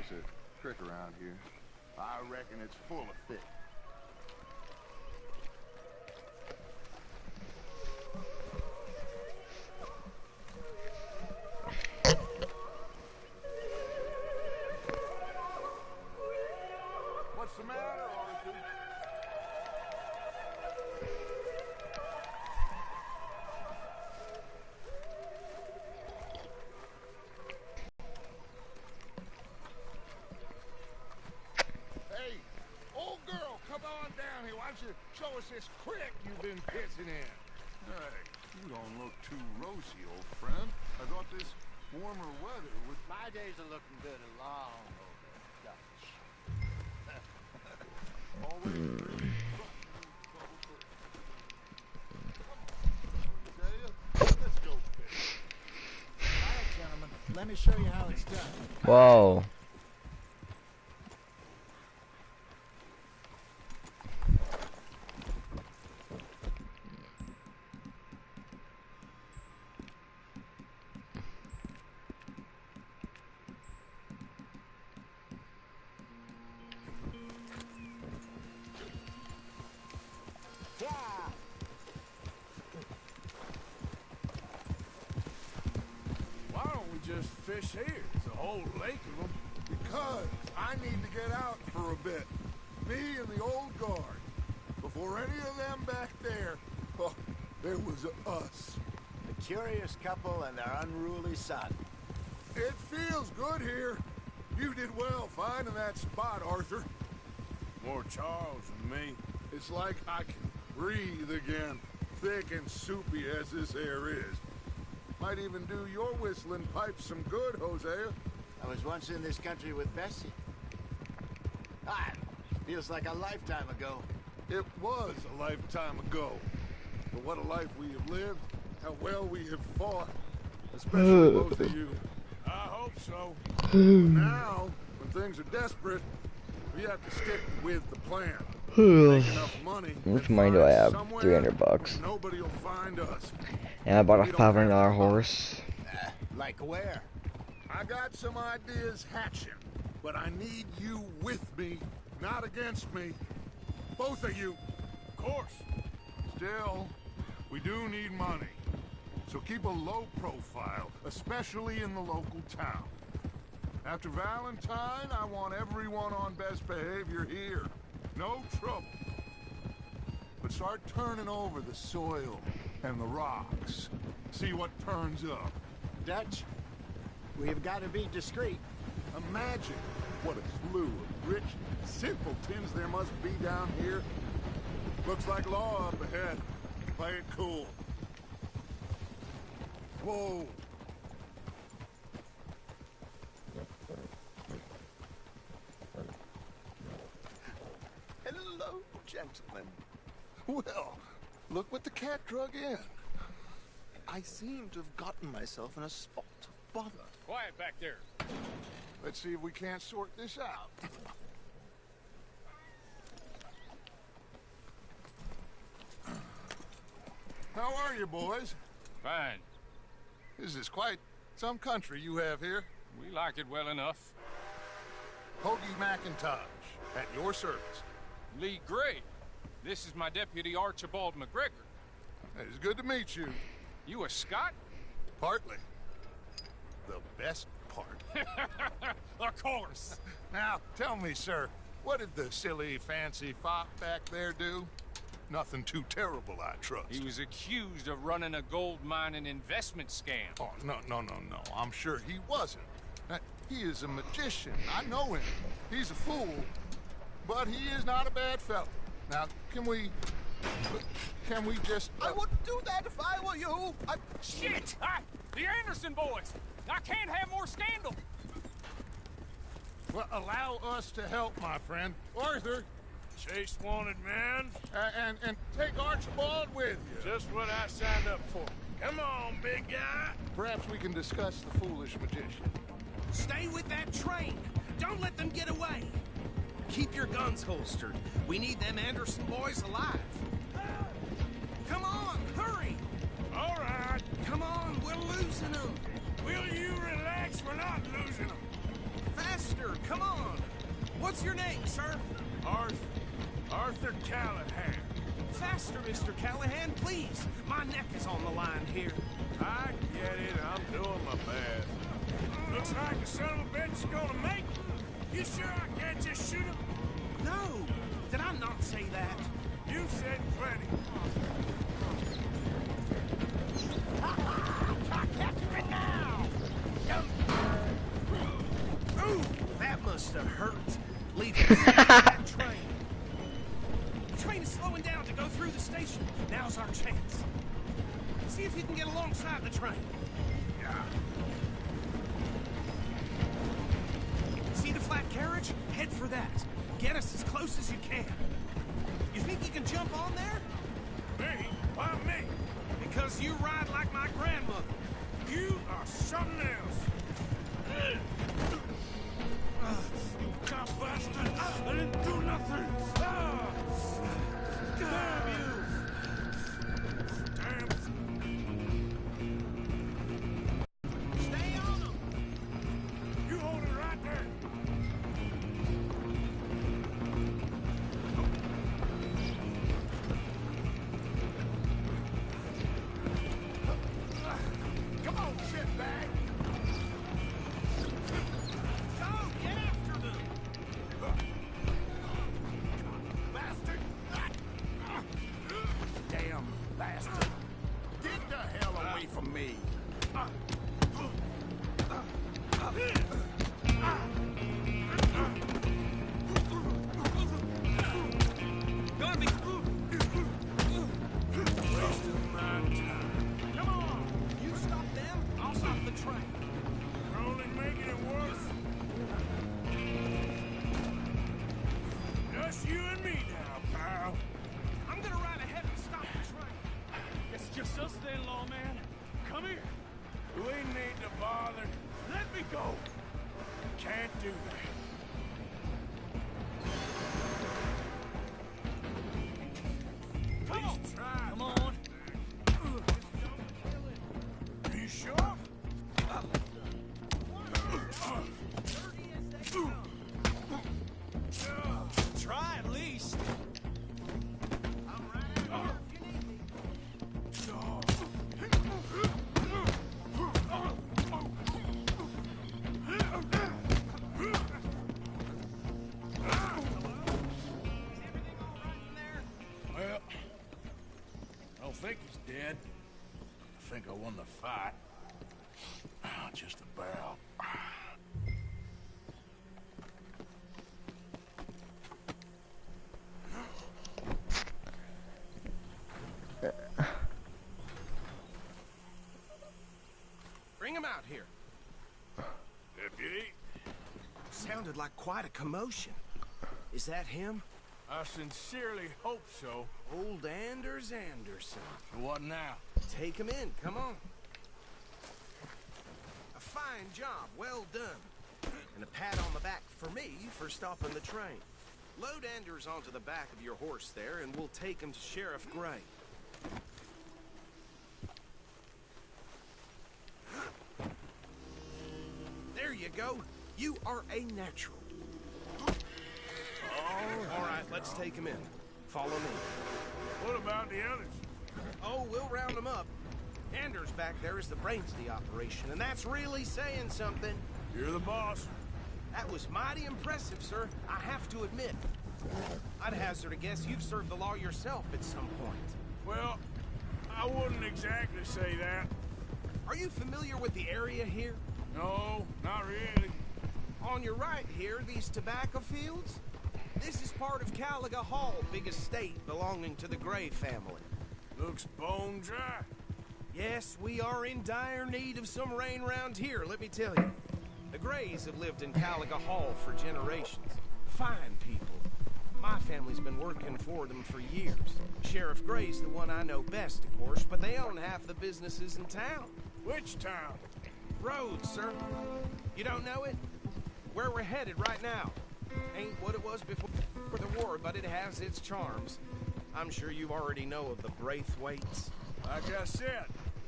There's a creek around here. I reckon it's full of fish. What's the matter, Arthur? Hey, old girl, come on down here. Why don't you show us this creek you've been pissing in? Hey, you don't look too rosy, old friend. I thought this warmer weather would... My days are looking good along over Dutch. Always Let's go fish. All right, gentlemen, let me show you how it's done. Whoa. Why don't we just fish here? There's a whole lake of them. Because I need to get out for a bit. Me and the old guard. Before any of them back there, oh, there was us. The curious couple and their unruly son. It feels good here. You did well finding that spot, Arthur. More Charles than me. It's like I can breathe again, thick and soupy as this air is. Might even do your whistling pipes some good, Hosea. I was once in this country with Bessie. Ah, feels like a lifetime ago. It was a lifetime ago. But what a life we have lived, how well we have fought. Especially both of you. I hope so. But now, when things are desperate, we have to stick with the plan. Make enough money. How much money do I have? 300 bucks. Nobody will find us. And I bought a $500 horse. Like where? I got some ideas hatching, but I need you with me, not against me. Both of you. Of course. Still, we do need money. So keep a low profile, especially in the local town. After Valentine, I want everyone on best behavior here. No trouble. But start turning over the soil and the rocks. See what turns up. Dutch, we've got to be discreet. Imagine what a slew of rich simpletons there must be down here. Looks like law up ahead. Play it cool. Whoa. Hello, gentlemen. Well, look what the cat drug in. I seem to have gotten myself in a spot of bother. Quiet back there. Let's see if we can't sort this out. How are you, boys? Fine. This is quite some country you have here. We like it well enough. Hoagie McIntosh, at your service. Lee Gray. This is my deputy Archibald McGregor. It's good to meet you. You a Scot? Partly. The best part. Of course. Now, tell me, sir, what did the silly, fancy fop back there do? Nothing too terrible, I trust. He was accused of running a gold mining investment scam. Oh, no. I'm sure he wasn't. He is a magician. I know him. He's a fool. But he is not a bad fellow. Now, can we just... I wouldn't do that if I were you. Shit! The Anderson boys! I can't have more scandal! Well, allow us to help, my friend. Arthur, Chase wanted man. and take Archibald with you. Just what I signed up for. Come on, big guy. Perhaps we can discuss the foolish magician. Stay with that train. Don't let them get away. Keep your guns holstered. We need them Anderson boys alive. Come on, hurry. All right. Come on, we're losing them. Will you relax? We're not losing them. Faster, come on. What's your name, sir? Arthur Callahan. Faster, Mr. Callahan, please. My neck is on the line here. I get it. I'm doing my best. Looks like the son of a bitch is gonna make it. You sure I can't just shoot him? No, did I not say that? You said plenty. Ooh, that must have hurt. Leaving that train. The train is slowing down to go through the station. Now's our chance. See if you can get alongside the train. Yeah. See the flat carriage? Head for that. Get us as close as you can. You think you can jump on there? Me? Why me? Because you ride like my grandmother. You are something else. You cop bastard! I didn't do nothing! Damn you! Damn. Stay on them! You hold it right there. Come on, shitbag! Go! Get after them! Bastard! Damn bastard! Get the hell away from me! Gonna be wasting my time. Come on! You stop them, I'll stop the train. You're only making it worse. Just you and me now, pal. I'm gonna ride ahead and stop the train. It's just us then, lawman. Come here. We need to bother. Let me go. Can't do that. Come on. Try. Come on. Are you sure? Try at least. Well, I don't think he's dead. I think I won the fight. Just about. Bring him out here. Deputy, Sounded like quite a commotion. Is that him? I sincerely hope so. Old Anders Anderson. What now? Take him in, come on. A fine job, well done. And a pat on the back for me for stopping the train. Load Anders onto the back of your horse there, and we'll take him to Sheriff Gray. There you go. You are a natural. All right, let's take him in. Follow me. What about the others? Oh, we'll round them up. Anders back there is the brains of the operation, and that's really saying something. You're the boss. That was mighty impressive, sir. I have to admit. I'd hazard a guess you've served the law yourself at some point. Well, I wouldn't exactly say that. Are you familiar with the area here? No, not really. On your right here, these tobacco fields? This is part of Caliga Hall, big estate belonging to the Gray family. Looks bone dry. Yes, we are in dire need of some rain round here, let me tell you. The Grays have lived in Caliga Hall for generations. Fine people. My family's been working for them for years. Sheriff Gray's the one I know best, of course, but they own half the businesses in town. Which town? Rhodes, sir. You don't know it? Where we're headed right now. Ain't what it was before the war, but it has its charms. I'm sure you already know of the Braithwaites. Like I said,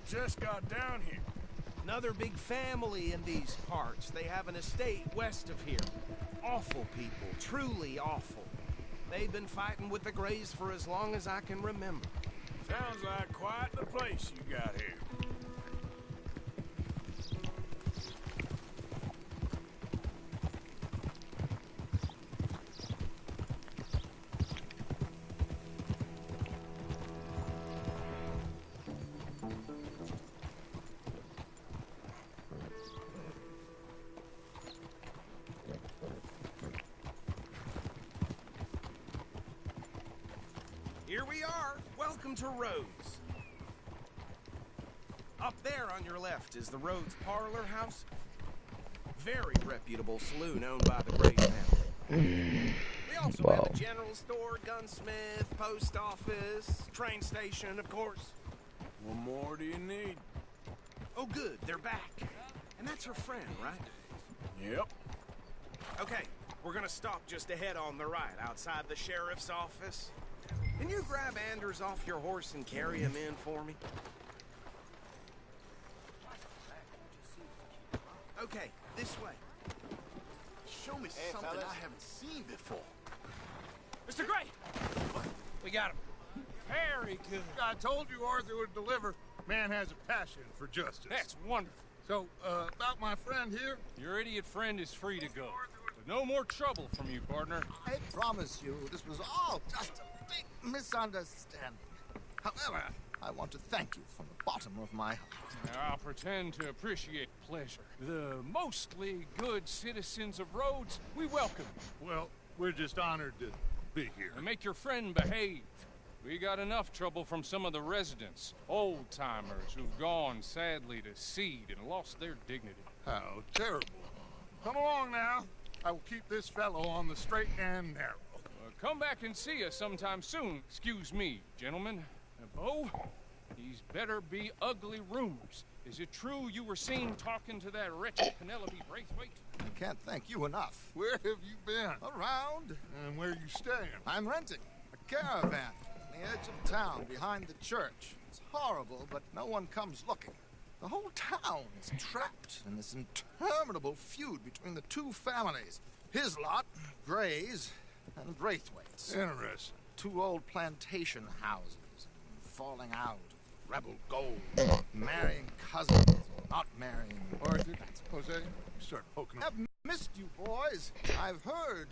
just got down here. Another big family in these parts. They have an estate west of here. Awful people, truly awful. They've been fighting with the Greys for as long as I can remember. Sounds like quite the place you got here. Here we are. Welcome to Rhodes. Up there on your left is the Rhodes Parlor House. Very reputable saloon owned by the Gray family. We also have a general store, gunsmith, post office, train station, of course. What more do you need? Oh, good. They're back. And that's her friend, right? Yep. Okay, we're gonna stop just ahead on the right, outside the sheriff's office. Can you grab Anders off your horse and carry him in for me? Okay, this way. Show me something fellas. I haven't seen before. Mr. Gray! We got him. Very good. I told you Arthur would deliver. Man has a passion for justice. That's wonderful. So, about my friend here? Your idiot friend is free to go. But no more trouble from you, partner. I promise you, this was all just a big misunderstanding. However, I want to thank you from the bottom of my heart. Now, I'll pretend to appreciate pleasure. The mostly good citizens of Rhodes, we welcome. Well, we're just honored to be here. And make your friend behave. We got enough trouble from some of the residents, old-timers who've gone, sadly, to seed and lost their dignity. How terrible. Come along now. I will keep this fellow on the straight and narrow. Come back and see us sometime soon. Excuse me, gentlemen. Bo, these better be ugly rumors. Is it true you were seen talking to that wretched Penelope Braithwaite? I can't thank you enough. Where have you been? Around, And where you staying? I'm renting a caravan on the edge of town behind the church. It's horrible, but no one comes looking. The whole town is trapped in this interminable feud between the two families. His lot, Gray's, and Braithwaite's. Interesting. Two old plantation houses, falling out, rebel gold, marrying cousins, not marrying. Arthur, Jose, you start poking up. I've missed you, boys. I've heard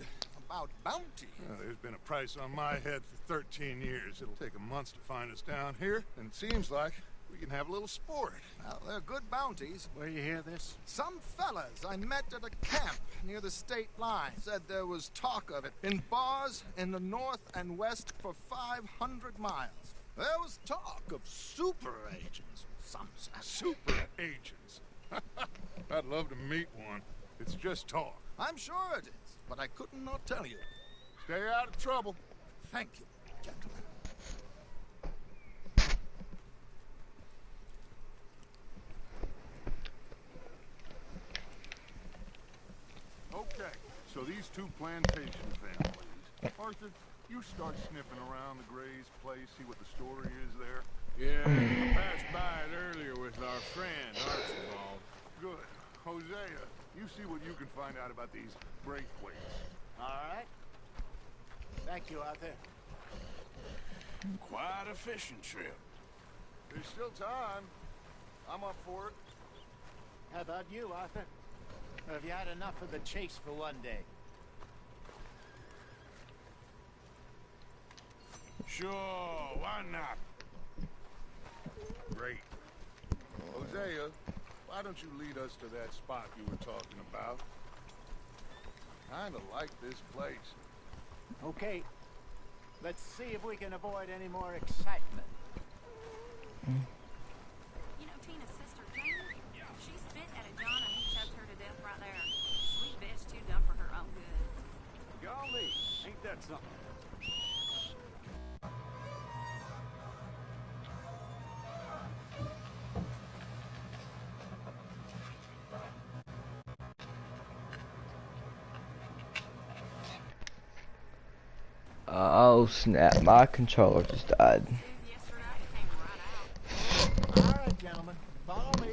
about bounty. There's been a price on my head for 13 years. It'll take a month to find us down here, and it seems like we can have a little sport. Well, they're good bounties. Where you hear this? Some fellas I met at a camp near the state line said there was talk of it in bars in the north and west for 500 miles. There was talk of super agents, some said. Super agents. I'd love to meet one. It's just talk. I'm sure it is, but I couldn't not tell you. Stay out of trouble. Thank you, gentlemen. Okay, so these two plantation families. Arthur, you start sniffing around the Gray's place, see what the story is there. Yeah, I passed by it earlier with our friend, Archibald. Good. Hosea, you see what you can find out about these Braithwaites. All right. Thank you, Arthur. Quite a fishing trip. There's still time. I'm up for it. How about you, Arthur? Or have you had enough of the chase for one day? Sure, why not? Great. Hosea, why don't you lead us to that spot you were talking about? Kinda like this place. Okay. Let's see if we can avoid any more excitement. You know Tina's sister, Jane? Yeah. She spit at a John and he shoved her to death right there. Sweet bitch, too dumb for her own good. Golly, ain't that something? Oh snap, my controller just died. Dude, yesterday, it came right out. All right, gentlemen. Follow me.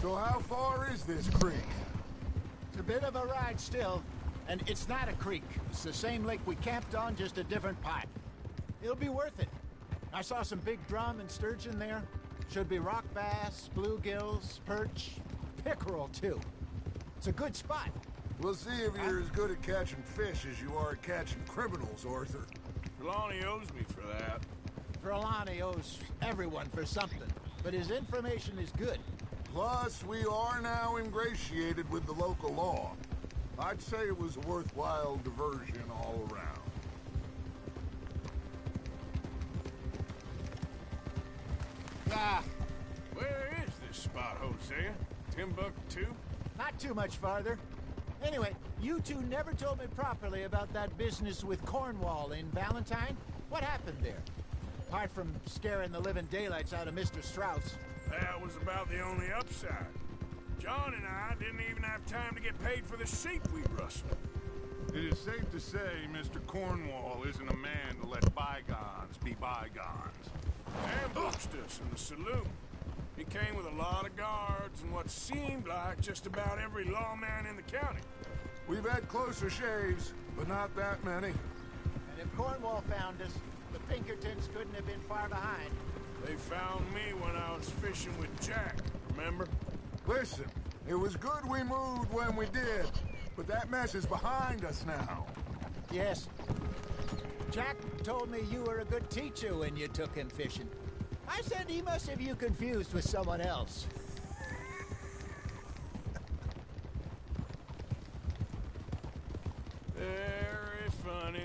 So how far is this creek? It's a bit of a ride still, and it's not a creek. It's the same lake we camped on, just a different pipe. It'll be worth it. I saw some big drum and sturgeon there. Should be rock bass, bluegills, perch, pickerel too. It's a good spot. We'll see if you're as good at catching fish as you are at catching criminals, Arthur. Trelawney owes me for that. Trelawney owes everyone for something, but his information is good. Plus, we are now ingratiated with the local law. I'd say it was a worthwhile diversion all around. Ah, Where is this spot, Hosea? Timbuktu? not too much farther. Anyway, you two never told me properly about that business with Cornwall in Valentine. What happened there? Apart from scaring the living daylights out of Mr. Strauss. That was about the only upside. John and I didn't even have time to get paid for the sheep we rustled. It is safe to say Mr. Cornwall isn't a man to let bygones be bygones. Ambushed us in the saloon. He came with a lot of guards and what seemed like just about every lawman in the county. We've had closer shaves, but not that many. And if Cornwall found us, the Pinkertons couldn't have been far behind. They found me when I was fishing with Jack, remember? Listen, it was good we moved when we did, but that mess is behind us now. Yes. Jack told me you were a good teacher when you took him fishing. I said he must have you confused with someone else. Very funny.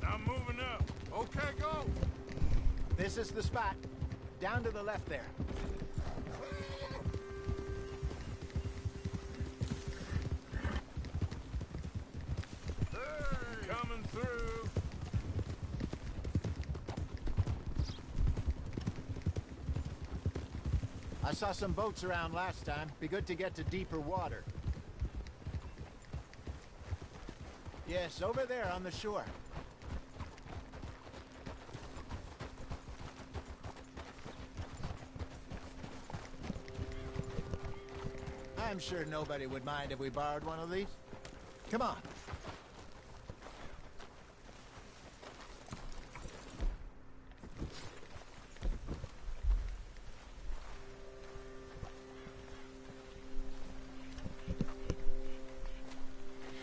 I'm moving up. Okay, go. This is the spot. Down to the left there. Coming through. I saw some boats around last time. Be good to get to deeper water. Yes, over there on the shore. I'm sure nobody would mind if we borrowed one of these. Come on.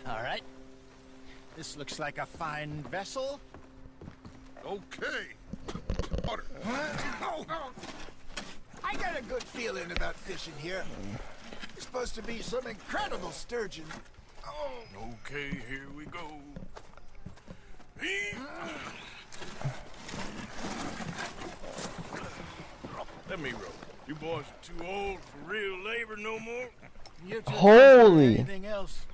All right. This looks like a fine vessel. Okay. Order. I got a good feeling about fishing here. It's supposed to be some incredible sturgeon. Okay, here we go. Let me roll. You boys are too old for real labor no more. You're too Holy. anything else.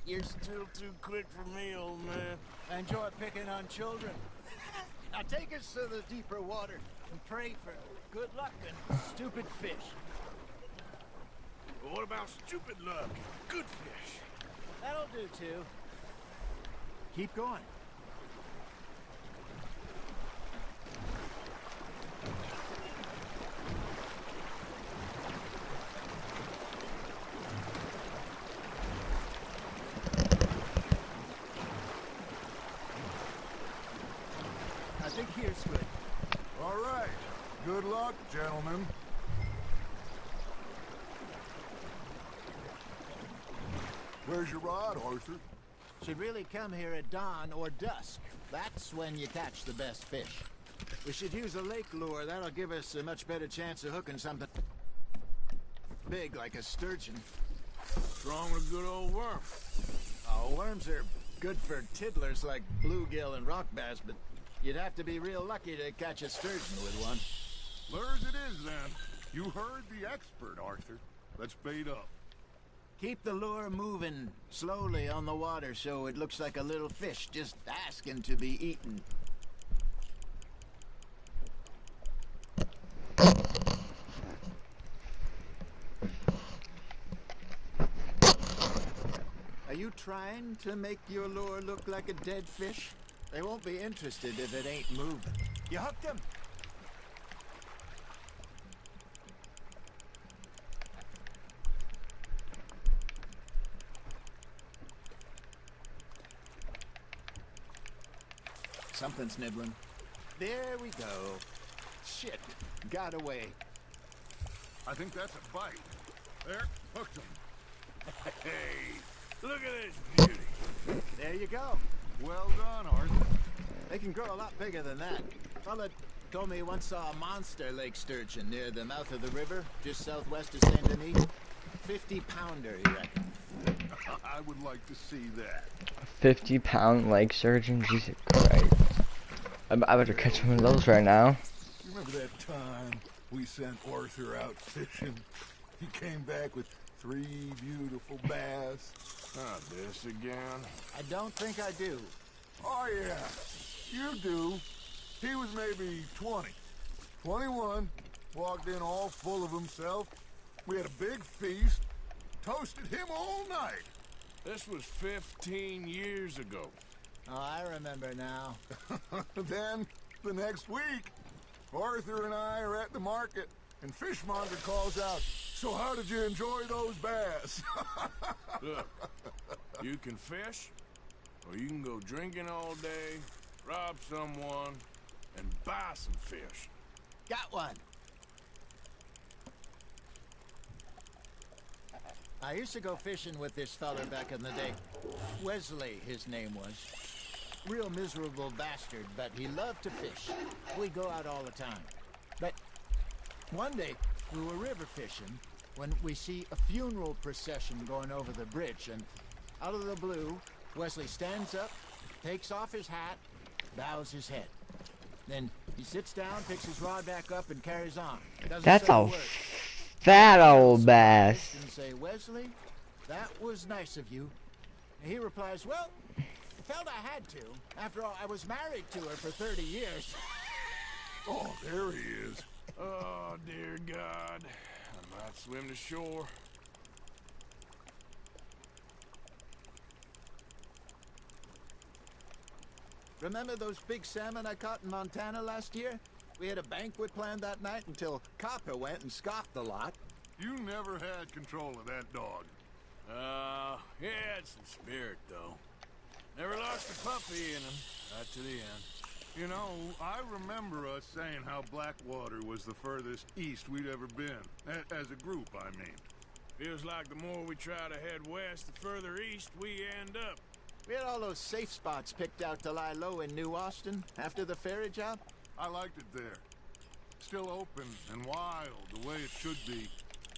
You're still too quick for me, old man. I enjoy picking on children. Now take us to the deeper water and pray for good luck and stupid fish. But what about stupid luck and good fish? That'll do too. Keep going. I think here's good. All right. Good luck, gentlemen. Where's your rod, Arthur? Should really come here at dawn or dusk. That's when you catch the best fish. We should use a lake lure. That'll give us a much better chance of hooking something big like a sturgeon. Strong with a good old worm. Oh, worms are good for tiddlers like bluegill and rock bass, but you'd have to be real lucky to catch a sturgeon with one. Lures it is, then. You heard the expert, Arthur. Let's bait up. Keep the lure moving slowly on the water so it looks like a little fish just asking to be eaten. you trying to make your lure look like a dead fish? They won't be interested if it ain't moving. You hooked them? Something's nibbling. There we go. Shit, got away. I think that's a bite. There, hooked him. Hey, look at this beauty. There you go. Well done, Arthur. They can grow a lot bigger than that. Fella told me he once saw a monster lake sturgeon near the mouth of the river, just southwest of Saint Denis. 50-pounder, he reckoned. I would like to see that. 50-pound lake sturgeon, Jesus Christ. I better catch one of those right now. You remember that time we sent Arthur out fishing? He came back with 3 beautiful bass. Not this again. I don't think I do. Oh yeah, you do. He was maybe 20, 21, walked in all full of himself. We had a big feast, toasted him all night. This was 15 years ago. Oh, I remember now. Then, the next week, Arthur and I are at the market, and Fishmonger calls out, "So how did you enjoy those bass?" Look, you can fish, or you can go drinking all day, rob someone, and buy some fish. Got one. I used to go fishing with this fella back in the day. Wesley, his name was. Real miserable bastard, but he loved to fish. We'd go out all the time. But one day, we were river fishing when we see a funeral procession going over the bridge, and out of the blue, Wesley stands up, takes off his hat, bows his head. Then he sits down, picks his rod back up, and carries on. Doesn't That's say a a word. fat old bass. And say, "Wesley, that was nice of you." And he replies, "Well, I felt I had to. After all, I was married to her for 30 years. Oh, there he is. Oh, dear God. I might swim to shore. Remember those big salmon I caught in Montana last year? We had a banquet planned that night until Copper went and scoffed a lot. You never had control of that dog. He had some spirit, though. Never lost a puppy in him, right to the end. You know, I remember us saying how Blackwater was the furthest east we'd ever been. As a group, I mean. Feels like the more we try to head west, the further east we end up. We had all those safe spots picked out to lie low in New Austin after the ferry job. I liked it there. Still open and wild, the way it should be.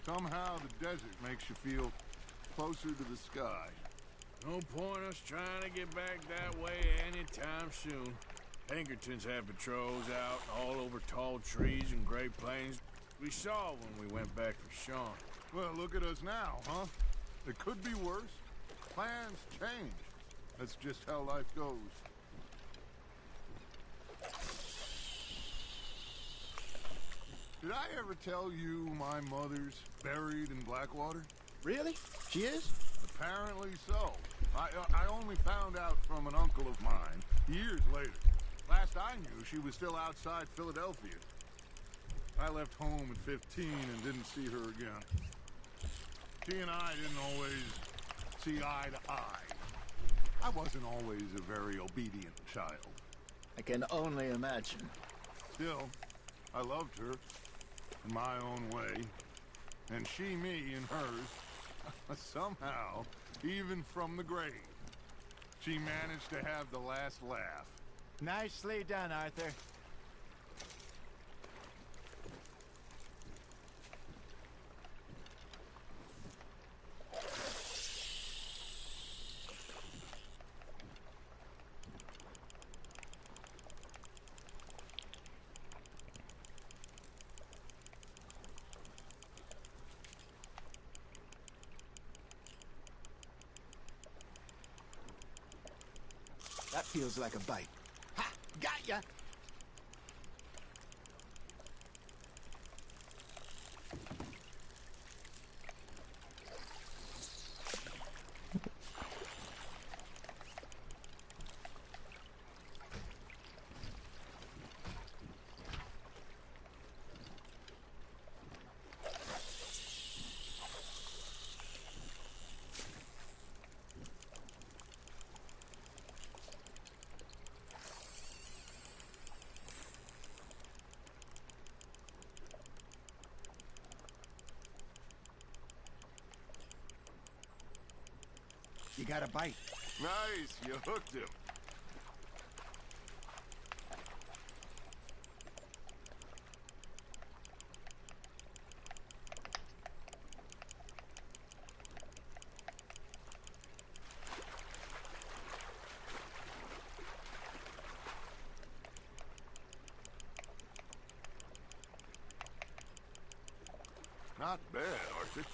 Somehow the desert makes you feel closer to the sky. No point us trying to get back that way anytime soon. Pinkertons have patrols out all over tall trees and Great Plains. We saw when we went back for Sean. Well, look at us now, huh? It could be worse. Plans change. That's just how life goes. Did I ever tell you my mother's buried in Blackwater? Really? She is? Apparently so. I only found out from an uncle of mine years later. Last I knew, she was still outside Philadelphia. I left home at 15 and didn't see her again. She and I didn't always see eye to eye. I wasn't always a very obedient child. I can only imagine. Still, I loved her in my own way. And she me in hers. Somehow, even from the grave, she managed to have the last laugh. Nicely done, Arthur. That feels like a bite. Ha! Got ya! got a bite. Nice, you hooked him. Not bad, Arthur.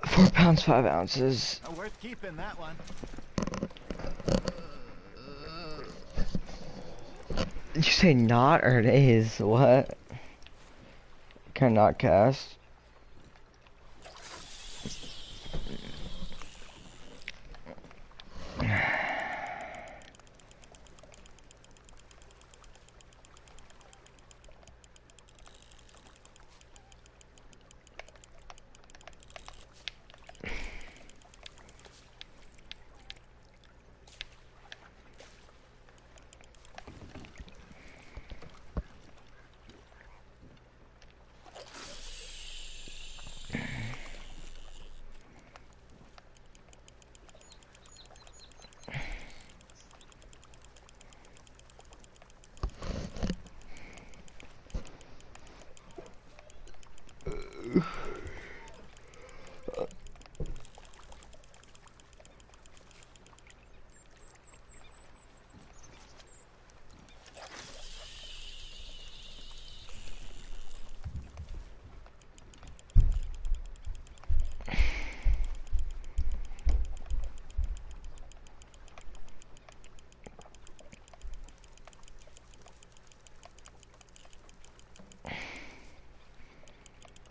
4 pounds, 5 ounces. Worth keeping that one. Did you say not or it is? What? Cannot cast.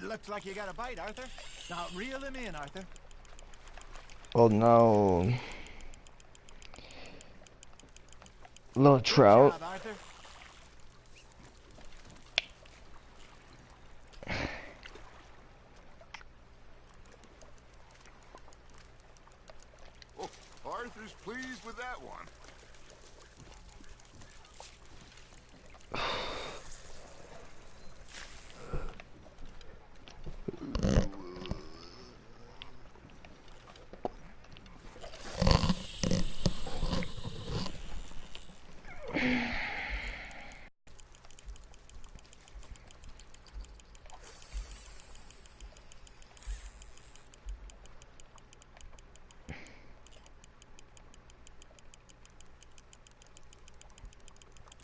Looks like you got a bite, Arthur. Now reel him in, Arthur. Oh no. Little trout. Good job, Arthur. Oh, Arthur's pleased with that one.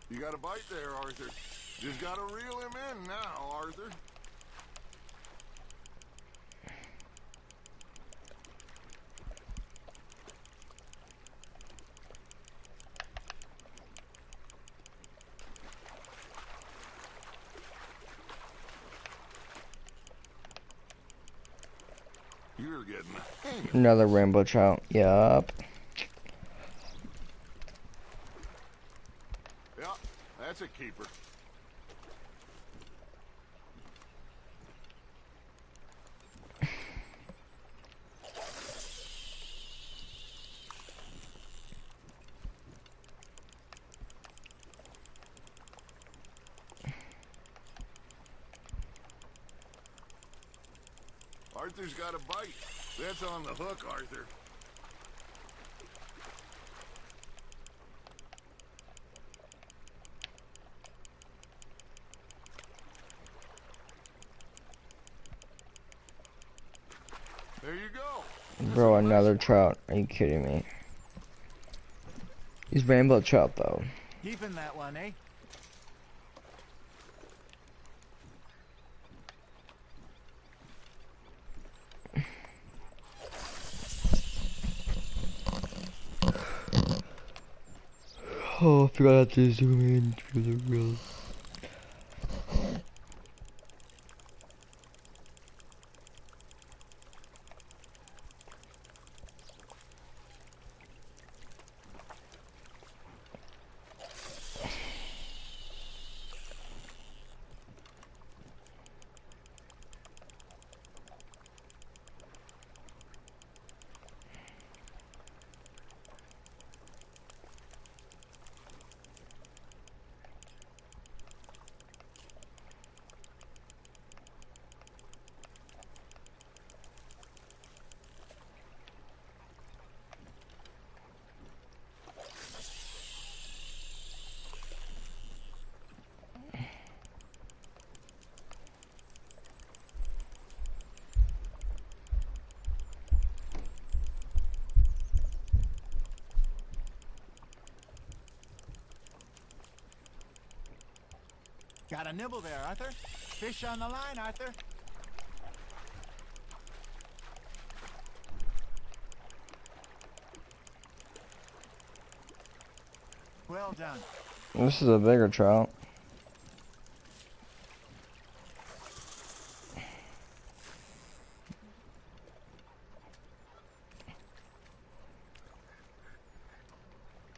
You got a bite there, Arthur. Just gotta reel him in now, Arthur. You're getting the hang of it. Another rainbow trout. Yup. Yeah, that's a keeper. Arthur's got a bite. That's on the hook, Arthur. There you go. Bro, another trout. Are you kidding me? He's rainbow trout though. Keeping that one, eh? Oh, I forgot to zoom in for the real. Got a nibble there, Arthur. Fish on the line, Arthur. Well done. This is a bigger trout.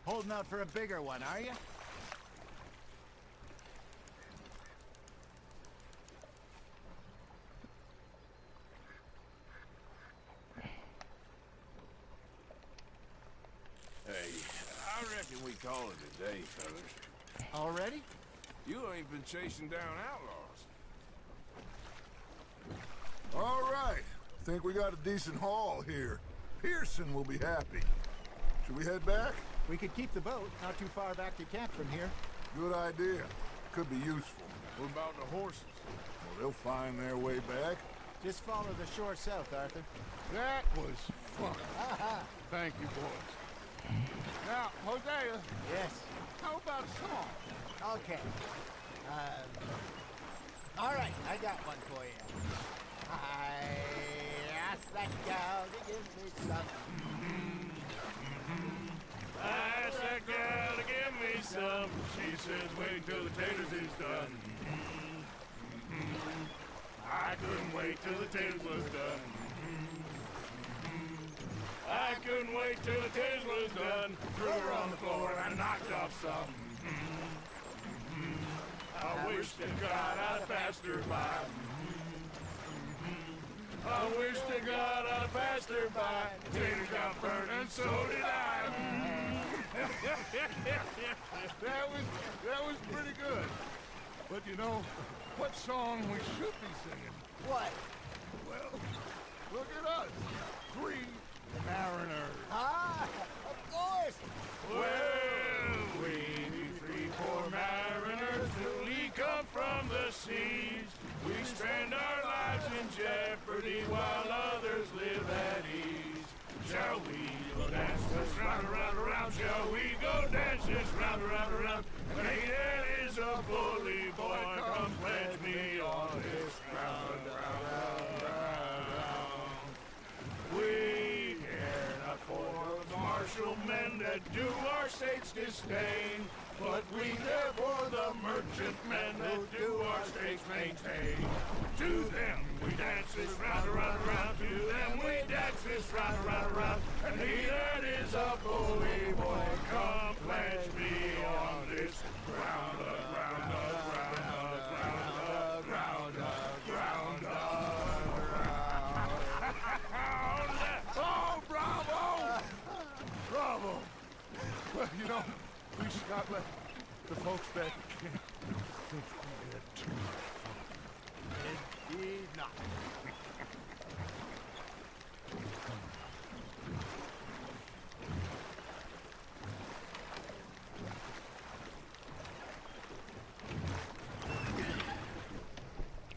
Holding out for a bigger one, are you? Hey, I reckon we call it a day, fellas. Already? You ain't been chasing down outlaws. All right. Think we got a decent haul here. Pearson will be happy. Should we head back? We could keep the boat, not too far back to camp from here. Good idea. Could be useful. What about the horses? Well, they'll find their way back. Just follow the shore south, Arthur. That was fun. Thank you, boys. Now, Hosea, Yes. how about a song? Okay. All right, I got one for you. I asked that gal to give me something. I asked that gal to give me some. She says, wait till the taters is done. I couldn't wait till the taters was done. I couldn't wait till the taters was done. Threw her on the floor and I knocked off some. I wish to God I'd passed her by. I wish to God I'd passed her by. Tater got burned and so did I. that was pretty good. But you know, what song we should be singing? What? Well, look at us. 3 mariners. Ah, of course. Well, we 3 poor mariners newly come from the seas. We spend our lives in jeopardy while others live at ease. Shall we go dance this round, around, around? Shall we go dance this round, around, around? When Hayden is a bully boy, come pledge me on this round, round, round, round. We care not for the martial men that do our state's disdain, but we care for the merchant men that do our states maintain. To them we dance this round, around, around. To them we dance this round, around, around. And he that is a bully boy, come pledge me on this ground, ground, ground, ground, ground, ground, ground. Oh, bravo! Bravo! Well, you know, we should not let the folks back at camp think we had too much fun. Indeed not.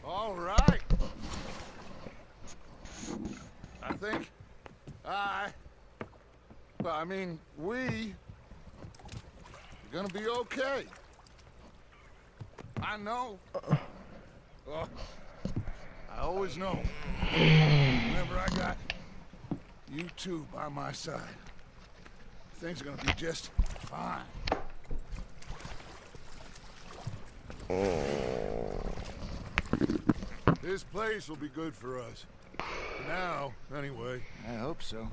All right. I think we are gonna be okay. I know. Oh, I always know. Whenever I got you two by my side, things are gonna be just fine. This place will be good for us. For now, anyway. I hope so.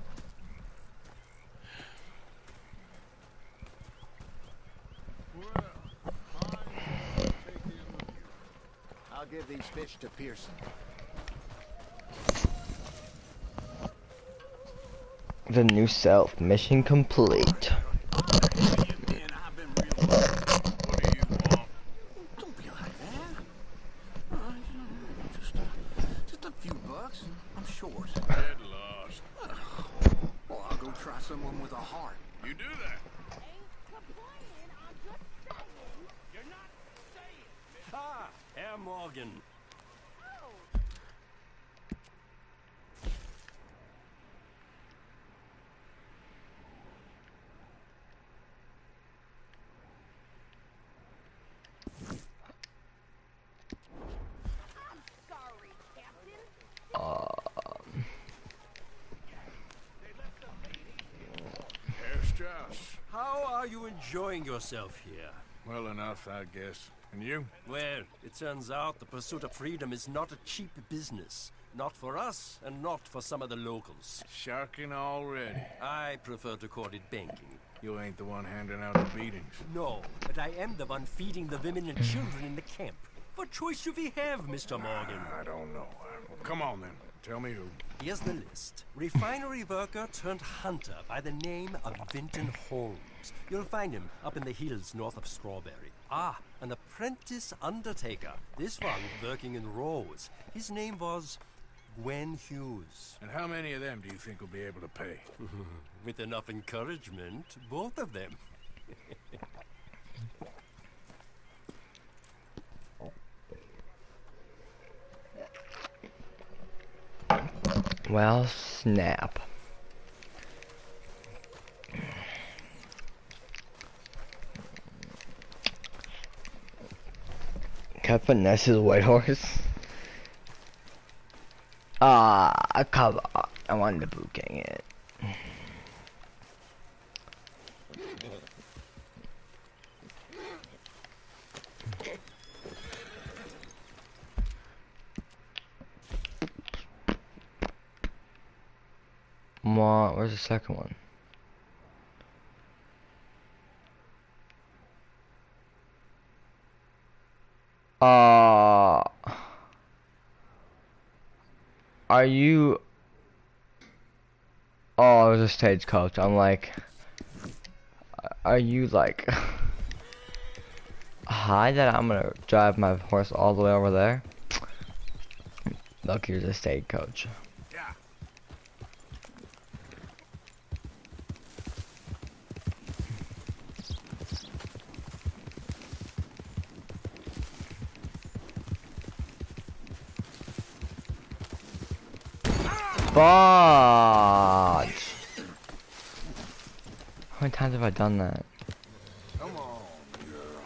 Well, mine will take in with you. I'll give these fish to Pearson. The New South mission complete. Man, I've been real. What do you want? Don't be like that. Just a few bucks. I'm short. Get lost. Well, I'll go try someone with a heart. You do that. Ah, Herr Morgan. enjoying yourself here? Well enough, I guess. And you? Well, it turns out the pursuit of freedom is not a cheap business. Not for us, and not for some of the locals. Sharking already. I prefer to call it banking. You ain't the one handing out the beatings. No, but I am the one feeding the women and children in the camp. What choice do we have, Mr. Morgan? I don't know. Well, come on then. Tell me who. Here's the list. Refinery worker turned hunter by the name of Vinton Holmes. You'll find him up in the hills north of Strawberry. Ah, an apprentice undertaker. This one working in Rose. His name was Gwen Hughes. And how many of them do you think will be able to pay? With enough encouragement, both of them. Well, snap. Can I finesse his white horse? Come on. I wanted to boot gang it. Where's the second one? Are you? Oh, it was a stagecoach. I'm like, are you like high that I'm gonna drive my horse all the way over there? Look, here's a stagecoach. Yeah. Fudge! How many times have I done that? Come on, girl.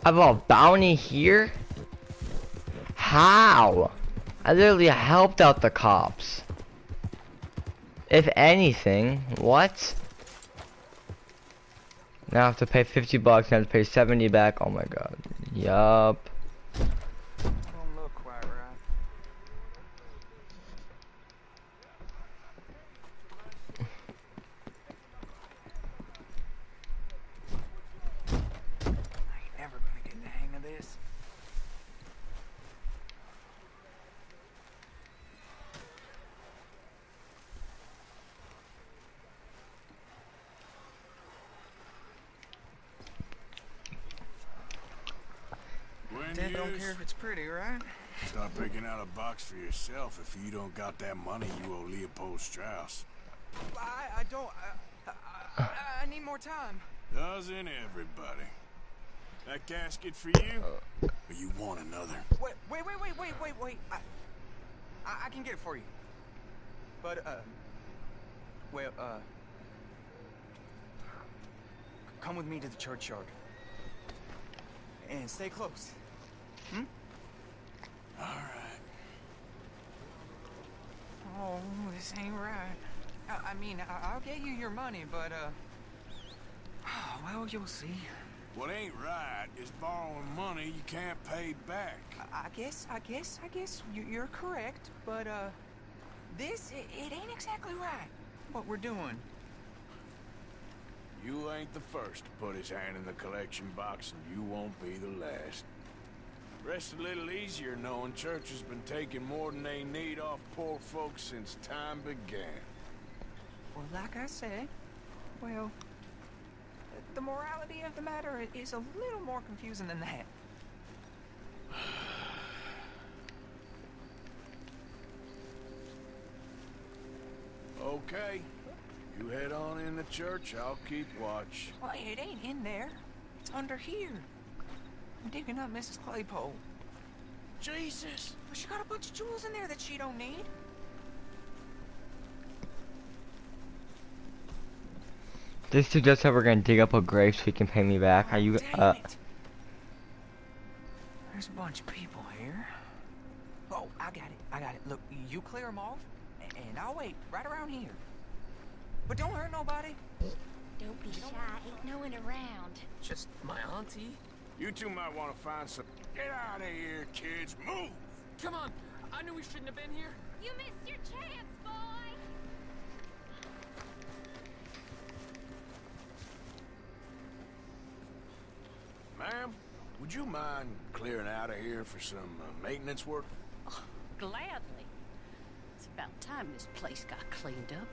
I have a bounty here? How? I literally helped out the cops. If anything, what? Now I have to pay 50 bucks and I have to pay 70 back. Oh my god. Yup. Don't look quite right. I ain't never gonna get the hang of this. Dad don't care if it's pretty, right? Start picking out a box for yourself. If you don't got that money, you owe Leopold Strauss. I don't. I need more time. Doesn't everybody? That casket for you? Or you want another? Wait. I can get it for you. But, come with me to the churchyard. And stay close. Hmm? All right. Oh, this ain't right. I mean, I'll get you your money, but, well, you'll see. What ain't right is borrowing money you can't pay back. I guess you're correct, but, this, it ain't exactly right, what we're doing. You ain't the first to put his hand in the collection box, and you won't be the last. Rest a little easier knowing church has been taking more than they need off poor folks since time began. Well, like I said, well, the morality of the matter is a little more confusing than that. Okay. You head on in the church, I'll keep watch. Well, it ain't in there. It's under here. I'm digging up Mrs. Claypole. Jesus! But she got a bunch of jewels in there that she don't need. This dude just said we're gonna dig up a grave so he can pay me back. Are you Dang it. There's a bunch of people here. Oh, I got it. I got it. Look, you clear them off, and I'll wait right around here. But don't hurt nobody. Don't be shy. Ain't no one around. Just my auntie? You two might want to find some... Get out of here, kids! Move! Come on! I knew we shouldn't have been here. You missed your chance, boy! Ma'am, would you mind clearing out of here for some maintenance work? Oh, gladly. It's about time this place got cleaned up.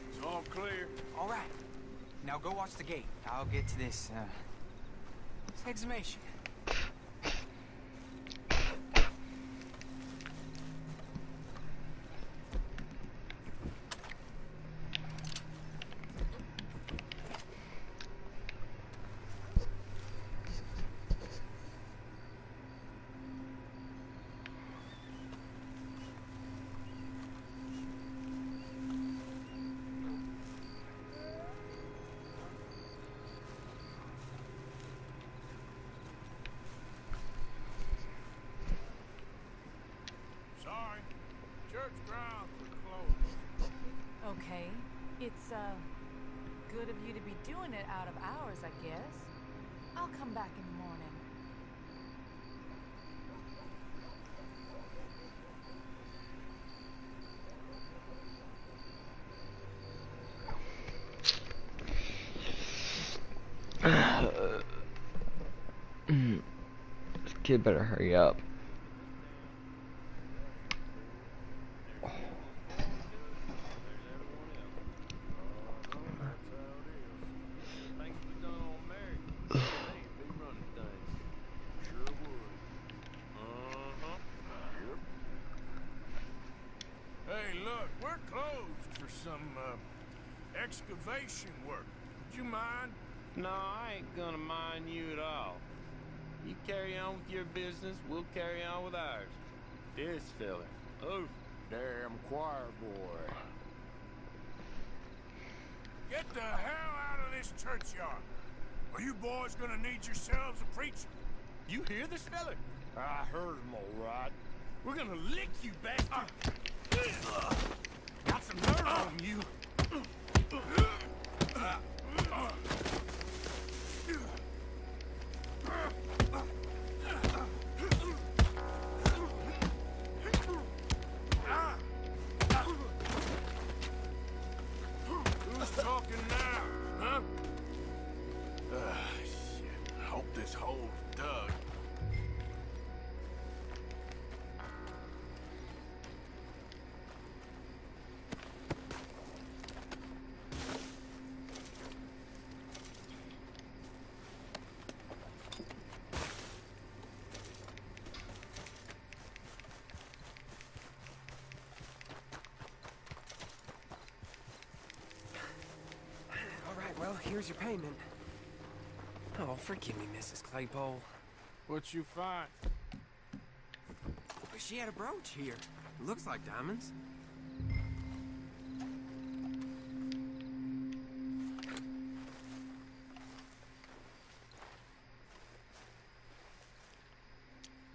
It's all clear. All right. Now go watch the gate. I'll get to this exhumation. Sorry. Church grounds are closed. Okay. It's, good of you to be doing it out of hours, I guess. I'll come back in the morning. This kid better hurry up. Hey, look, we're closed for some, excavation work. Would you mind? No, I ain't gonna mind you at all. You carry on with your business, we'll carry on with ours. This fella. Oh, Damn choir boy. Get the hell out of this churchyard. Are you boys gonna need yourselves a preacher? you hear this fella? I heard him all right. We're gonna lick you, bastard! Got some nerve on you. Who's talking now, huh? Shit. I hope this hole's dug. Well, here's your payment. Oh, forgive me, Mrs. Claypole. What you find? She had a brooch here. Looks like diamonds.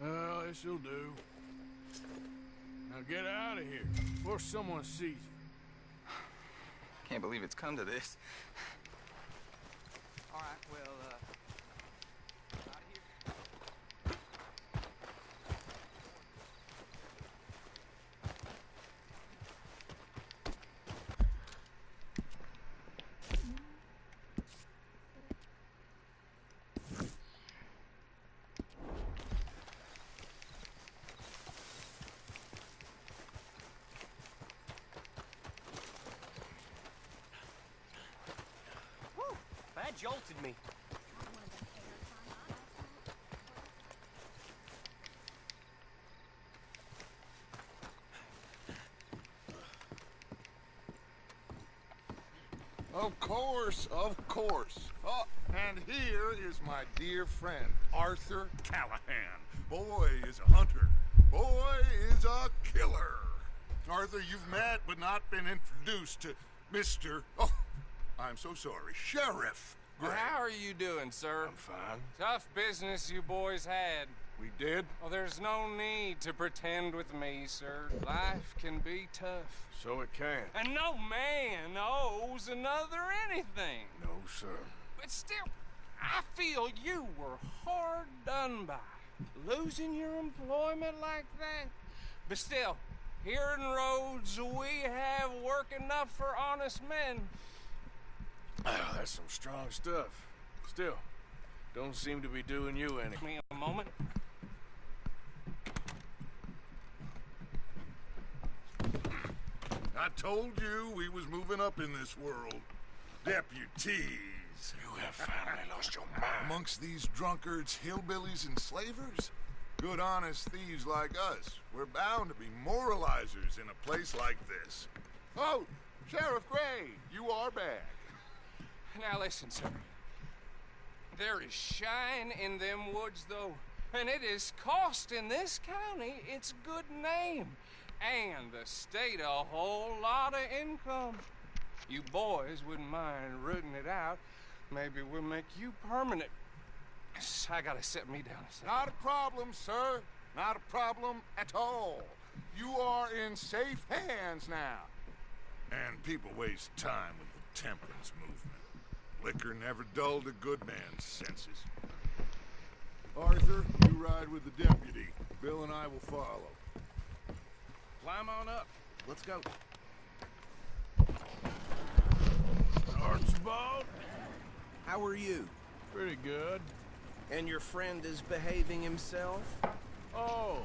Well, this'll do. Now get out of here before someone sees you. Can't believe it's come to this. All right, well, out of here. Whew, that jolted me. Of course, of course. Oh, and here is my dear friend, Arthur Callahan. Boy is a hunter. Boy is a killer. Arthur, you've met but not been introduced to Mr. Oh, I'm so sorry, Sheriff Gray. How are you doing, sir? I'm fine. Tough business you boys had. We did? Well, there's no need to pretend with me, sir. Life can be tough. So it can. And no man owes another anything. No, sir. But still, I feel you were hard done by. Losing your employment like that. But still, here in Rhodes, we have work enough for honest men. Oh, that's some strong stuff. Still, don't seem to be doing you any. Give me a moment. I told you we was moving up in this world. Deputies. You have finally lost your mind. Amongst these drunkards, hillbillies, and slavers? Good honest thieves like us. We're bound to be moralizers in a place like this. Oh, Sheriff Gray, you are back. Now listen, sir. There is shine in them woods, though, and it is costing this county its good name, and the state a whole lot of income. You boys wouldn't mind rooting it out. Maybe we'll make you permanent. I gotta set me down a second. Not a problem, sir. Not a problem at all. You are in safe hands now. And people waste time with the temperance movement. Liquor never dulled a good man's senses. Arthur, you ride with the deputy. Bill and I will follow. Climb on up. Let's go. Archibald? How are you? Pretty good. And your friend is behaving himself? Oh,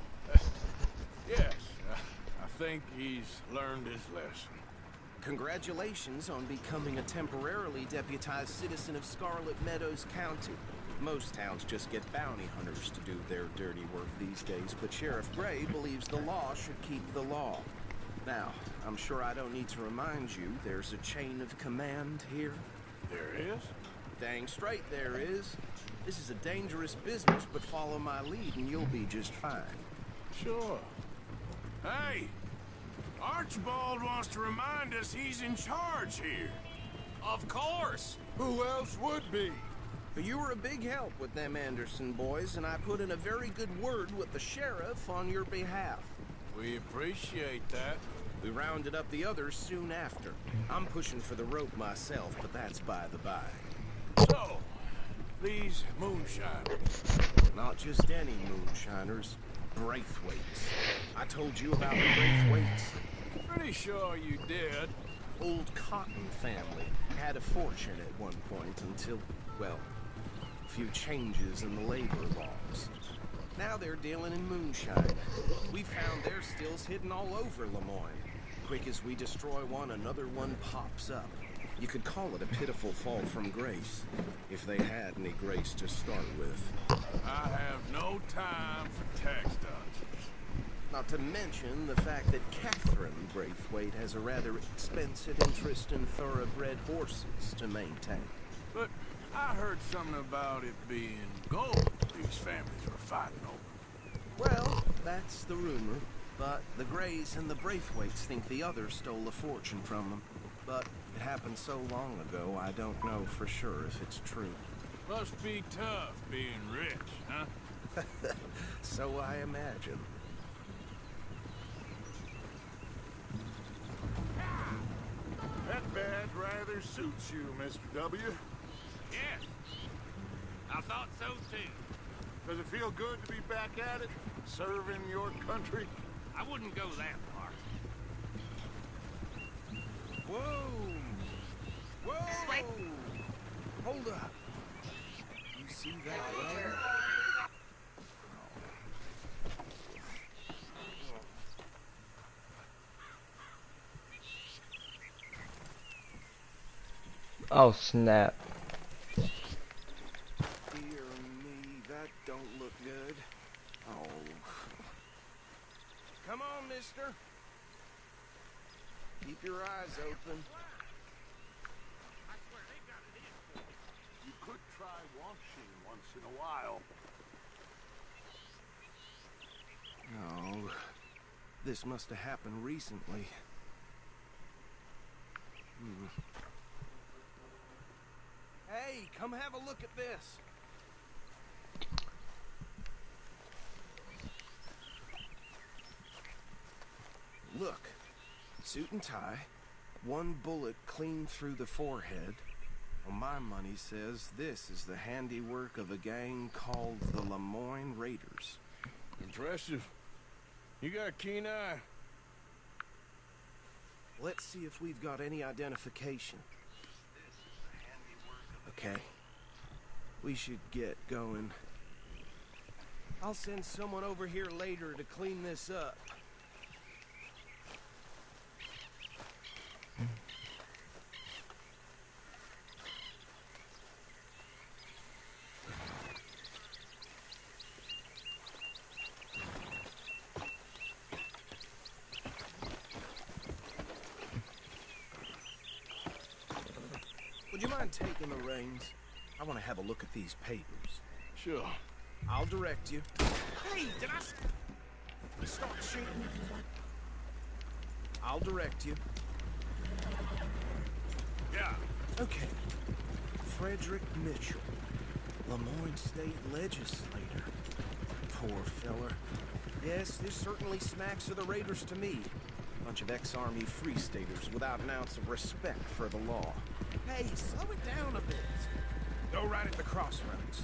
yes. I think he's learned his lesson. Congratulations on becoming a temporarily deputized citizen of Scarlet Meadows County. Most towns just get bounty hunters to do their dirty work these days, but Sheriff Gray believes the law should keep the law. Now, I'm sure I don't need to remind you there's a chain of command here. There is? Dang straight there is. This is a dangerous business, but follow my lead and you'll be just fine. Sure. Hey! Archibald wants to remind us he's in charge here. Of course! Who else would be? You were a big help with them Anderson boys, and I put in a very good word with the sheriff on your behalf. We appreciate that. We rounded up the others soon after. I'm pushing for the rope myself, but that's by the by. So, these moonshiners. Not just any moonshiners. Braithwaites. I told you about the Braithwaites. Pretty sure you did. Old Cotton family had a fortune at one point until, well, a few changes in the labor laws. Now they're dealing in moonshine. We found their stills hidden all over Lemoyne. Quick as we destroy one, another one pops up. You could call it a pitiful fall from grace, if they had any grace to start with. I have no time for tax dodgers. Not to mention the fact that Catherine Braithwaite has a rather expensive interest in thoroughbred horses to maintain. But I heard something about it being gold these families were fighting over. Well, that's the rumor. But the Grays and the Braithwaites think the others stole a fortune from them. But it happened so long ago, I don't know for sure if it's true. Must be tough being rich, huh? So I imagine. That badge rather suits you, Mr. W. Yes. I thought so too. Does it feel good to be back at it? Serving your country? I wouldn't go that far. Whoa! Whoa! Wait. Hold up. You see that there? Oh snap. Dear me, that don't look good. Oh. Come on, mister. Keep your eyes open. could try washing once in a while. No, this must have happened recently. Hey, come have a look at this. Look, suit and tie, one bullet clean through the forehead. Well, my money says this is the handiwork of a gang called the Lemoyne Raiders. Impressive. You got a keen eye. Let's see if we've got any identification. Okay. We should get going. I'll send someone over here later to clean this up. Would you mind taking the reins? I want to have a look at these papers. Sure. I'll direct you. Hey, did I start shooting? I'll direct you. Yeah. Okay. Frederick Mitchell, Lemoyne State Legislator. Poor feller. Yes, this certainly smacks of the Raiders to me. Bunch of ex-Army Free Staters without an ounce of respect for the law. Hey, slow it down a bit. Go right at the crossroads.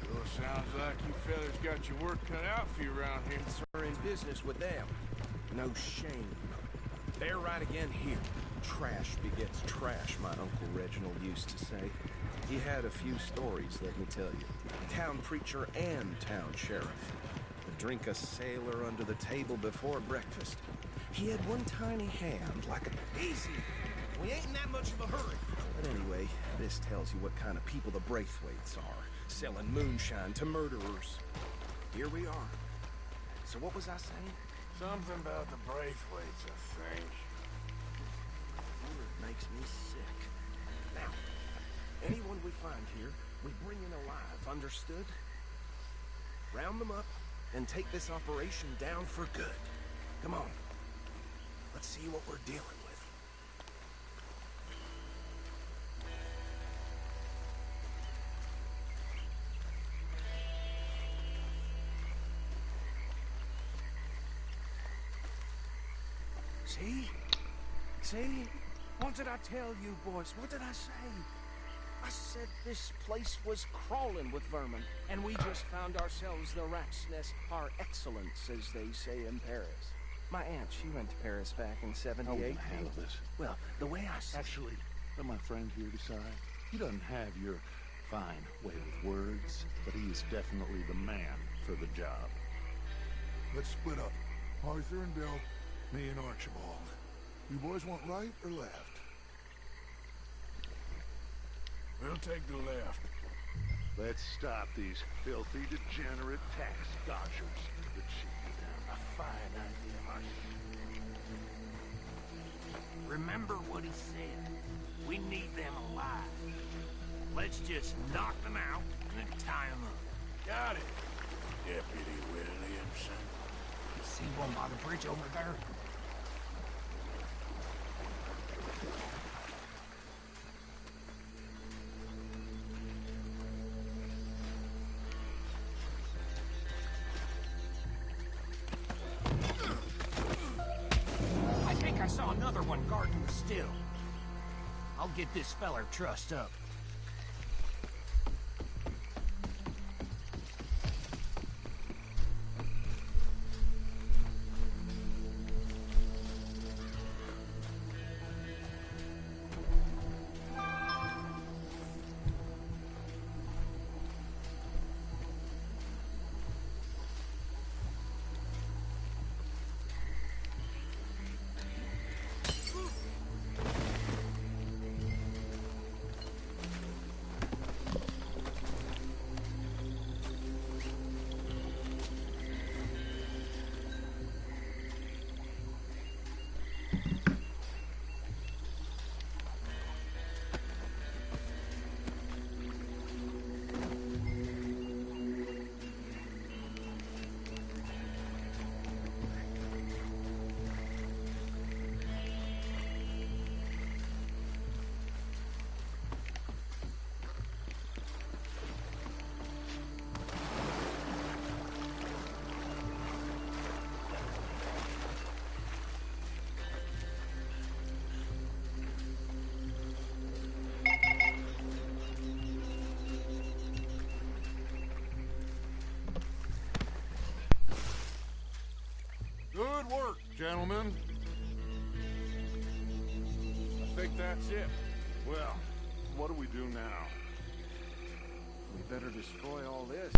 Sure sounds like you fellas got your work cut out for you around here. We're in business with them. No shame. They're right again here. Trash begets trash, my Uncle Reginald used to say. He had a few stories, let me tell you. Town preacher and town sheriff. Would drink a sailor under the table before breakfast. He had one tiny hand, like a... Easy! We ain't in that much of a hurry. But anyway, this tells you what kind of people the Braithwaites are. Selling moonshine to murderers. Here we are. So what was I saying? Something about the Braithwaites, I think. It makes me sick. Now, anyone we find here, we bring in alive, understood? Round them up, and take this operation down for good. Come on. Let's see what we're dealing with. See? See? What did I tell you, boys? What did I say? I said this place was crawling with vermin, and we just found ourselves the rat's nest par excellence, as they say in Paris. My aunt, she went to Paris back in '78. How will you handle this? Well, the way I said... Actually, let my friend here decide. He doesn't have your fine way with words, but he is definitely the man for the job. Let's split up. Arthur and Bill, me and Archibald. You boys want right or left? We'll take the left. Let's stop these filthy, degenerate tax dodgers. The chief, a fine idea, Archie. Remember what he said. We need them alive. Let's just knock them out and then tie them up. Got it, Deputy Williamson. See one by the bridge over there? I think I saw another one guarding the still. I'll get this feller trussed up. gentlemen? I think that's it. Well, what do we do now? We better destroy all this.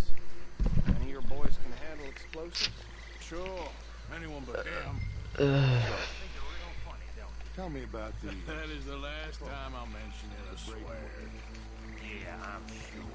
Any of your boys can handle explosives? Sure. Anyone but him. Tell me about these. That is the last time I'll mention it, I swear. Yeah, I'm sure.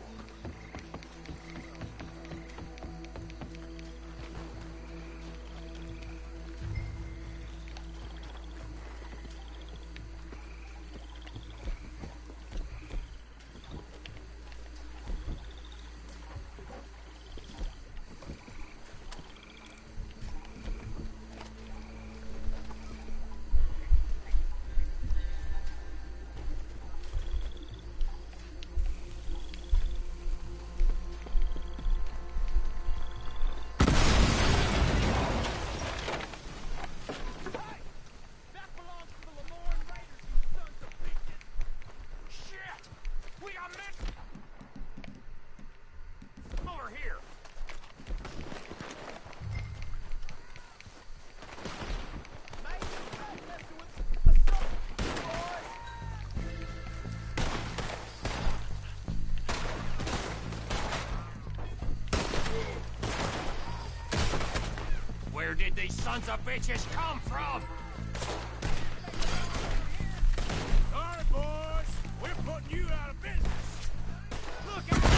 Where did these sons of bitches come from? All right, boys. We're putting you out of business. Look out!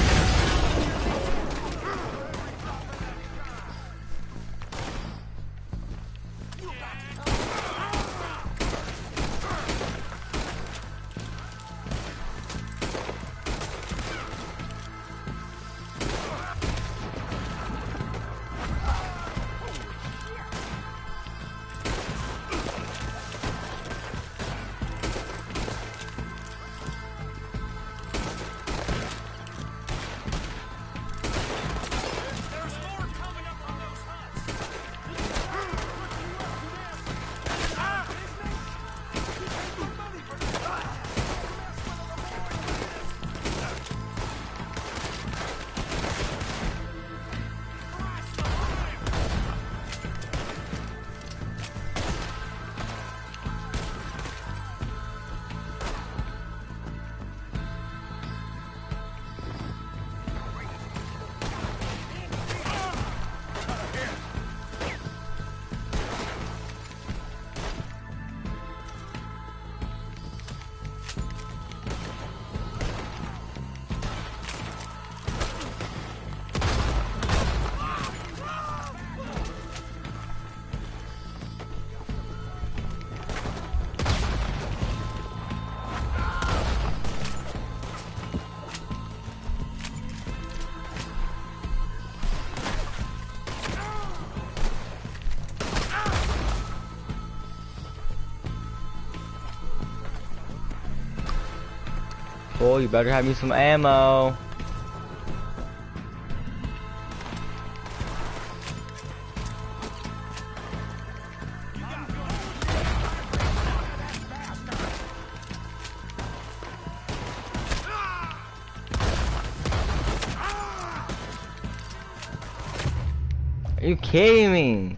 Oh, you better have me some ammo. Are you kidding me?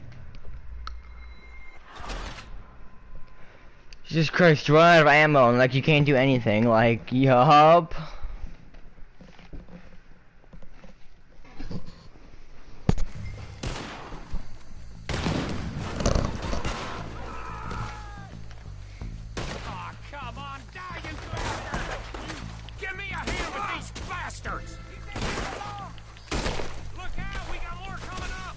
Jesus Christ, you run out of ammo and like you can't do anything, like, yup. Aw, come on, die, you bastard! Give me a hand with these bastards! Look out, we got more coming up!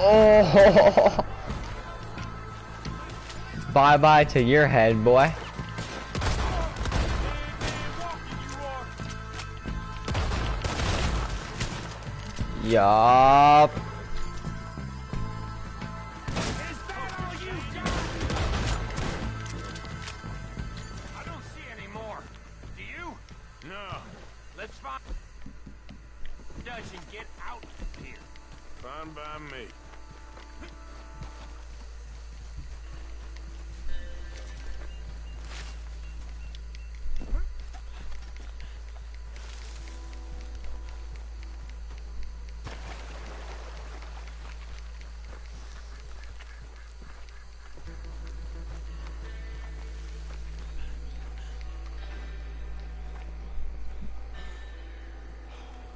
Oh. Bye-bye to your head, boy. Yup. I don't see any more. Do you? No. Let's find Dutch and get out of here. Fine by me.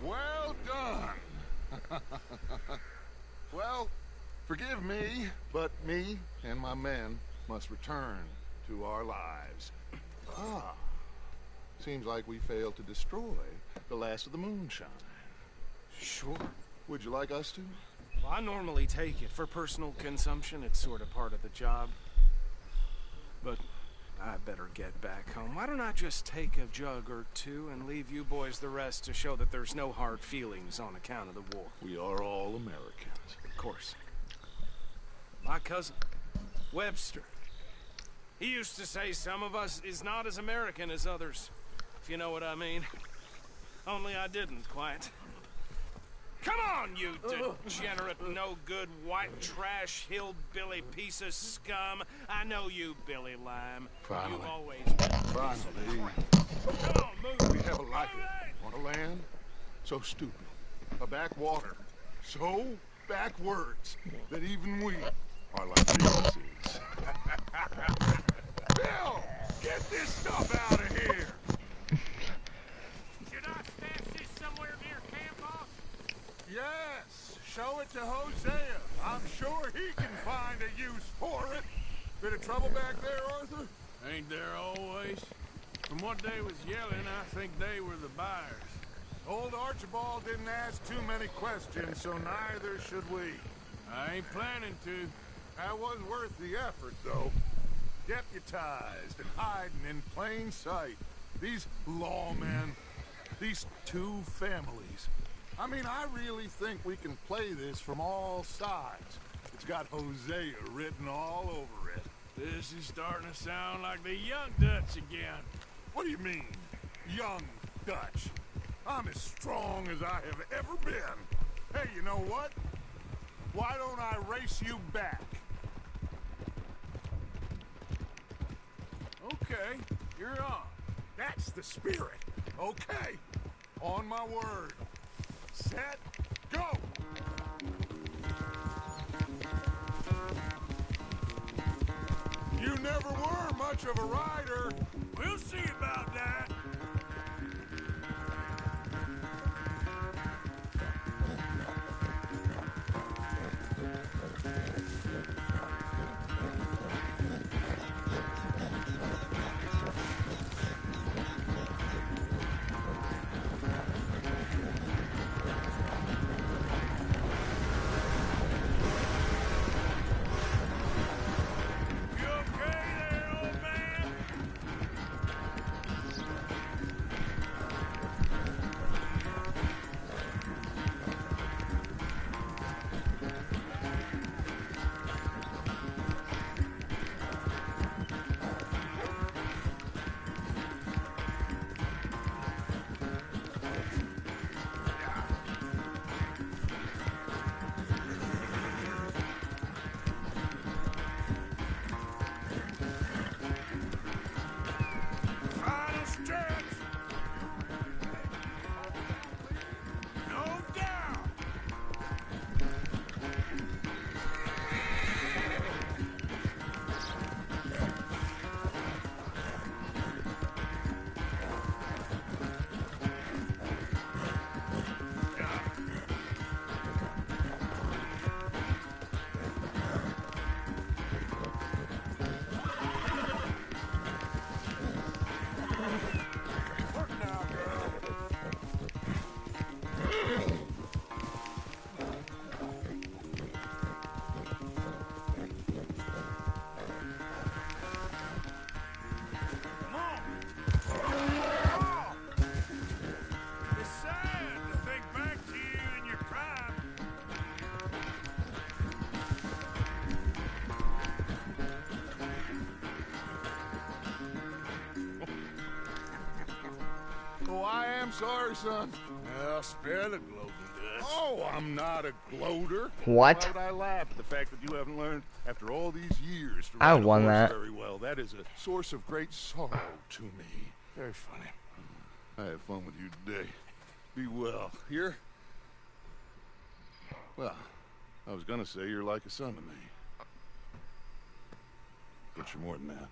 Well done. Well, forgive me, but me and my men must return to our lives. Ah, seems like we failed to destroy the last of the moonshine. Sure. Would you like us to? Well, I normally take it for personal consumption. It's sort of part of the job. But I better get back home. Why don't I just take a jug or two and leave you boys the rest to show that there's no hard feelings on account of the war? We are all Americans. Of course. My cousin, Webster, he used to say some of us is not as American as others, if you know what I mean. Only I didn't quite. Come on, you degenerate, no-good, white trash, hillbilly piece of scum. I know you, Billy Lime. Finally. You've always been a piece Finally. of crap. Come on, move. We have a life on a land so stupid, a backwater so backwards that even we are like geniuses. Bill, get this stuff out of here. Should I stash this somewhere near camp, boss? Yes, show it to Hosea. I'm sure he can find a use for it. Bit of trouble back there, Arthur? Ain't there always? From what they was yelling, I think they were the buyers. Old Archibald didn't ask too many questions, so neither should we. I ain't planning to. That was worth the effort, though. Deputized and hiding in plain sight. These lawmen, these two families. I mean, I really think we can play this from all sides. It's got Hosea written all over it. This is starting to sound like the young Dutch again. What do you mean, young Dutch? I'm as strong as I have ever been. Hey, you know what? Why don't I race you back? Okay, you're on. That's the spirit. Okay. On my word. Set, go! You never were much of a rider. We'll see about that. I am sorry, son. Well, spare the gloating guts. Oh, I'm not a gloater. What? Why would I laugh at the fact that you haven't learned, after all these years, to I ride a won horse that. very well? That is a source of great sorrow to me. Very funny. I had fun with you today. Be well. Here? Well, I was gonna say you're like a son to me. But you're more than that.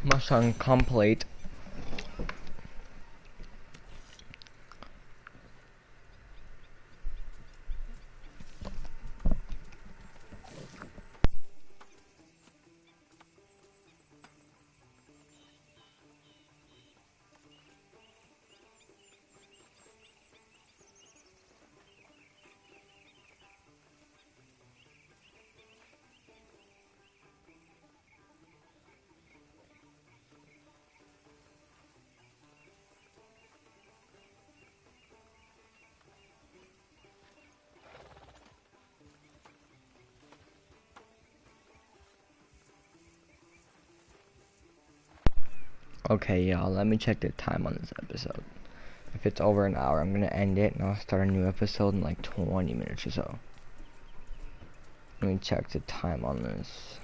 Mission complete. Okay, y'all, let me check the time on this episode. If it's over an hour, I'm gonna end it and I'll start a new episode in like 20 minutes or so. Let me check the time on this.